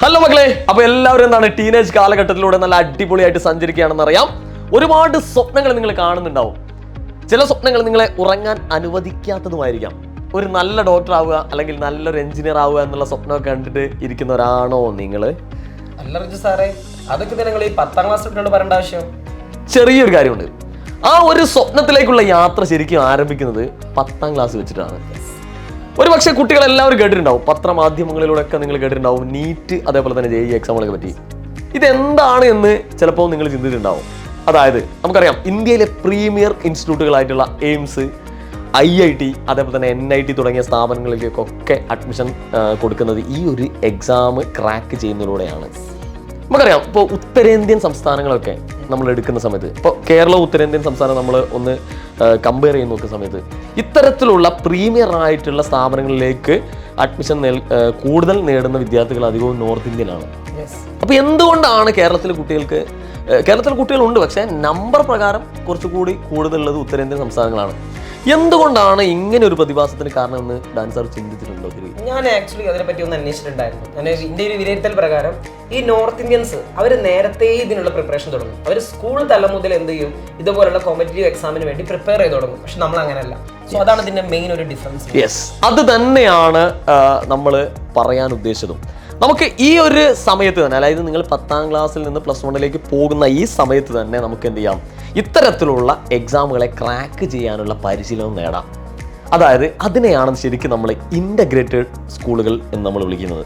Hello മക്കളെ, അപ്പോൾ എല്ലാവരും എന്താണ് ടീനേജ് കാലഘട്ടത്തിലൂടെ നല്ല അടിപൊളിയായിട്ട് സഞ്ചരിക്കുകയാണെന്ന് അറിയാം. ഒരുപാട് സ്വപ്നങ്ങൾ നിങ്ങൾ കാണുന്നുണ്ടാവും. ചില സ്വപ്നങ്ങൾ നിങ്ങളെ ഉറങ്ങാൻ അനുവദിക്കാത്തതുമായിരിക്കാം. ഒരു നല്ല ഡോക്ടർ ആവുക അല്ലെങ്കിൽ നല്ലൊരു എഞ്ചിനീയർ ആവുക എന്നുള്ള സ്വപ്നമൊക്കെ കണ്ടിട്ട് ഇരിക്കുന്നവരാണോ നിങ്ങൾ? അല്ല റിജു സാറേ, അതൊക്കെ നിങ്ങൾ ഈ 10ാം ക്ലാസ് കുട്ടിയോട് പറയേണ്ട ആവശ്യം. ചെറിയൊരു കാര്യമുണ്ട്. ആ ഒരു സ്വപ്നത്തിലേക്കുള്ള യാത്ര ശരിക്കും ആരംഭിക്കുന്നത് 10ാം ക്ലാസ് വെച്ചിട്ടാണ്. ഒരു പക്ഷേ കുട്ടികൾ എല്ലാവരും കേട്ടിട്ടുണ്ടാവും, പത്രമാധ്യമങ്ങളിലൂടെയൊക്കെ നിങ്ങൾ കേട്ടിട്ടുണ്ടാവും നീറ്റ് അതേപോലെ തന്നെ JEE എക്സാമുകളെ പറ്റി. ഇതെന്താണ് എന്ന് ചിലപ്പോൾ നിങ്ങൾ ചിന്തിച്ചിട്ടുണ്ടാവും. അതായത് നമുക്കറിയാം, ഇന്ത്യയിലെ പ്രീമിയർ ഇൻസ്റ്റിറ്റ്യൂട്ടുകളായിട്ടുള്ള എയിംസ്, IIT അതേപോലെ തന്നെ NIT തുടങ്ങിയ സ്ഥാപനങ്ങളിലേക്കൊക്കെ അഡ്മിഷൻ കൊടുക്കുന്നത് ഈ ഒരു എക്സാം ക്രാക്ക് ചെയ്യുന്നതിലൂടെയാണ്. നമുക്കറിയാം, ഇപ്പോൾ ഉത്തരേന്ത്യൻ സംസ്ഥാനങ്ങളൊക്കെ നമ്മൾ എടുക്കുന്ന സമയത്ത്, ഇപ്പോൾ കേരളവും ഉത്തരേന്ത്യൻ സംസ്ഥാനം നമ്മൾ ഒന്ന് കമ്പയർ ചെയ്ത് നോക്കുന്ന സമയത്ത് ഇത്തരത്തിലുള്ള പ്രീമിയർ ആയിട്ടുള്ള സ്ഥാപനങ്ങളിലേക്ക് അഡ്മിഷൻ കൂടുതൽ നേടുന്ന വിദ്യാർത്ഥികൾ അധികവും നോർത്ത് ഇന്ത്യയിലാണ്. അപ്പോൾ എന്തുകൊണ്ടാണ് കേരളത്തിലെ കുട്ടികളുണ്ട്, പക്ഷേ നമ്പർ പ്രകാരം കുറച്ചുകൂടി കൂടുതലുള്ളത് ഉത്തരേന്ത്യൻ സംസ്ഥാനങ്ങളാണ്. എന്തുകൊണ്ടാണ് ഇങ്ങനെ ഒരു പ്രതിഭാസത്തിന് കാരണമെന്ന് ഡാൻസർ ചിന്തിച്ചിട്ടുണ്ടോ? ഞാൻ ആക്ച്വലി അതിനെപ്പറ്റി ഒന്ന് അന്വേഷിച്ചിട്ടുണ്ടായിരുന്നു. എൻ്റെ ഒരു വിലയിരുത്തൽ പ്രകാരം ഈ നോർത്ത് ഇന്ത്യൻസ് അവർ നേരത്തെ ഇതിനുള്ള പ്രിപ്പറേഷൻ തുടങ്ങും. അവർ സ്കൂൾ തലം മുതൽ എന്ത് ചെയ്യും, ഇതുപോലുള്ള കോമ്പറ്റീവ് എക്സാമിന് വേണ്ടി പ്രിപ്പയർ ചെയ്ത് തുടങ്ങും. പക്ഷെ നമ്മൾ അങ്ങനെയല്ല. സോ അതാണ് ഇതിന്റെ മെയിൻ ഒരു ഡിഫറൻസ്. യെസ്, അത് തന്നെയാണ് നമ്മൾ പറയാൻ ഉദ്ദേശിച്ചതും. നമുക്ക് ഈ ഒരു സമയത്ത് തന്നെ, അതായത് നിങ്ങൾ 10ാം ക്ലാസ്സിൽ നിന്ന് +1 പോകുന്ന ഈ സമയത്ത് തന്നെ നമുക്ക് എന്ത് ചെയ്യാം, ഇത്തരത്തിലുള്ള എക്സാമുകളെ ക്രാക്ക് ചെയ്യാനുള്ള പരിശീലനം നേടാം. അതായത് അതിനെയാണ് ശരിക്കും നമ്മൾ ഇൻ്റഗ്രേറ്റഡ് സ്കൂളുകൾ എന്ന് നമ്മൾ വിളിക്കുന്നത്.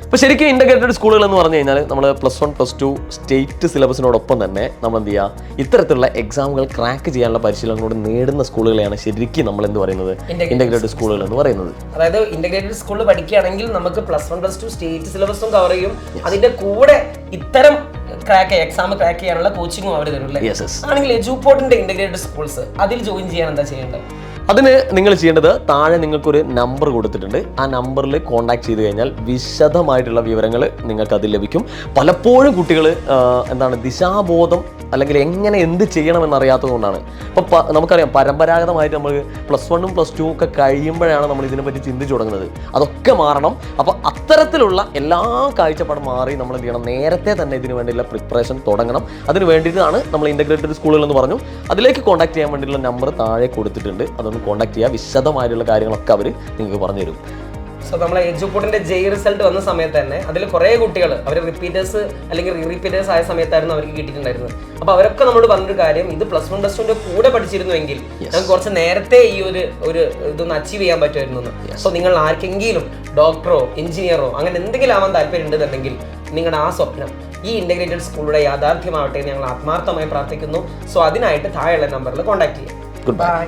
അപ്പോൾ ശരിക്കും ഇൻ്റഗ്രേറ്റഡ് സ്കൂളുകൾ എന്ന് പറഞ്ഞു കഴിഞ്ഞാൽ നമ്മൾ +1 +2 സ്റ്റേറ്റ് സിലബസിനോടൊപ്പം തന്നെ നമ്മൾ എന്ത് ചെയ്യുക, ഇത്തരത്തിലുള്ള എക്സാമുകൾ ക്രാക്ക് ചെയ്യാനുള്ള പരിശീലനങ്ങളോട് നേടുന്ന സ്കൂളുകളെയാണ് ശരിക്കും നമ്മൾ എന്ത് പറയുന്നത്, ഇൻ്റഗ്രേറ്റഡ് സ്കൂളുകൾ എന്ന് പറയുന്നത്. അതായത് ഇൻ്റഗ്രേറ്റഡ് സ്കൂളിൽ പഠിക്കുകയാണെങ്കിൽ നമുക്ക് +1 +2 സ്റ്റേറ്റ് സിലബസും കവർ ചെയ്യും, അതിന്റെ കൂടെ ഇത്തരം എക്സാം ക്രാക്ക് ചെയ്യാനുള്ള കോച്ചിങ്ങും അവർ തരും. ആണെങ്കിൽ എജുപോർട്ടിന്റെ ഇൻ്റഗ്രേറ്റഡ് സ്കൂൾസ് അതിൽ ജോയിൻ ചെയ്യാൻ എന്താ ചെയ്യേണ്ടത്? അതിന് നിങ്ങൾ ചെയ്യേണ്ടത്, താഴെ നിങ്ങൾക്കൊരു നമ്പർ കൊടുത്തിട്ടുണ്ട്. ആ നമ്പറിൽ കോൺടാക്ട് ചെയ്ത് കഴിഞ്ഞാൽ വിശദമായിട്ടുള്ള വിവരങ്ങൾ നിങ്ങൾക്ക് അതിൽ ലഭിക്കും. പലപ്പോഴും കുട്ടികൾ ദിശാബോധം അല്ലെങ്കിൽ എങ്ങനെ എന്ത് ചെയ്യണമെന്നറിയാത്തത് കൊണ്ടാണ്. ഇപ്പോൾ നമുക്കറിയാം, പരമ്പരാഗതമായിട്ട് നമ്മൾ +1 +2 ഒക്കെ കഴിയുമ്പോഴാണ് നമ്മൾ ഇതിനെപ്പറ്റി ചിന്തിച്ചു തുടങ്ങുന്നത്. അതൊക്കെ മാറണം. അപ്പോൾ അത്തരത്തിലുള്ള എല്ലാ കാഴ്ചപ്പാടും മാറി നമ്മൾ എന്ത് ചെയ്യണം, നേരത്തെ തന്നെ ഇതിനു വേണ്ടിയുള്ള പ്രിപ്പറേഷൻ തുടങ്ങണം. അതിന് വേണ്ടിയിട്ടാണ് നമ്മൾ ഇൻ്റഗ്രേറ്റഡ് സ്കൂളുകൾ എന്ന് പറഞ്ഞു. അതിലേക്ക് കോൺടാക്ട് ചെയ്യാൻ വേണ്ടിയുള്ള നമ്പർ താഴെ കൊടുത്തിട്ടുണ്ട്. അതൊന്ന് കോൺടാക്ട് ചെയ്യുക. വിശദമായിട്ടുള്ള കാര്യങ്ങളൊക്കെ അവർ നിങ്ങൾക്ക് പറഞ്ഞു തരും. സോ നമ്മൾ എജുപോർട്ടിന്റെ JEE റിസൾട്ട് വന്ന സമയത്ത് തന്നെ അതിൽ കുറേ കുട്ടികൾ അവർ റിപ്പീറ്റേഴ്സ് അല്ലെങ്കിൽ റീറിപ്പീറ്റേഴ്സ് ആയ സമയത്തായിരുന്നു അവർക്ക് കിട്ടിയിട്ടുണ്ടായിരുന്നത്. അപ്പോൾ അവരൊക്കെ നമ്മളോട് പറഞ്ഞൊരു കാര്യം, ഇത് +1 +2 കൂടെ പഠിച്ചിരുന്നുവെങ്കിൽ നമുക്ക് കുറച്ച് നേരത്തെ ഈ ഒരു ഇതൊന്ന് അച്ചീവ് ചെയ്യാൻ പറ്റുമായിരുന്നു. സോ നിങ്ങൾ ആർക്കെങ്കിലും ഡോക്ടറോ എഞ്ചിനീയറോ അങ്ങനെ എന്തെങ്കിലും ആവാൻ താല്പര്യം ഉണ്ടെന്നുണ്ടെങ്കിൽ നിങ്ങളുടെ ആ സ്വപ്നം ഈ ഇൻ്റഗ്രേറ്റഡ് സ്കൂളുടെ യാഥാർത്ഥ്യമാവട്ടെ ഞങ്ങൾ ആത്മാർത്ഥമായി പ്രാർത്ഥിക്കുന്നു. സോ അതിനായിട്ട് താഴെയുള്ള നമ്പറിൽ കോൺടാക്ട് ചെയ്യാം. Good bye.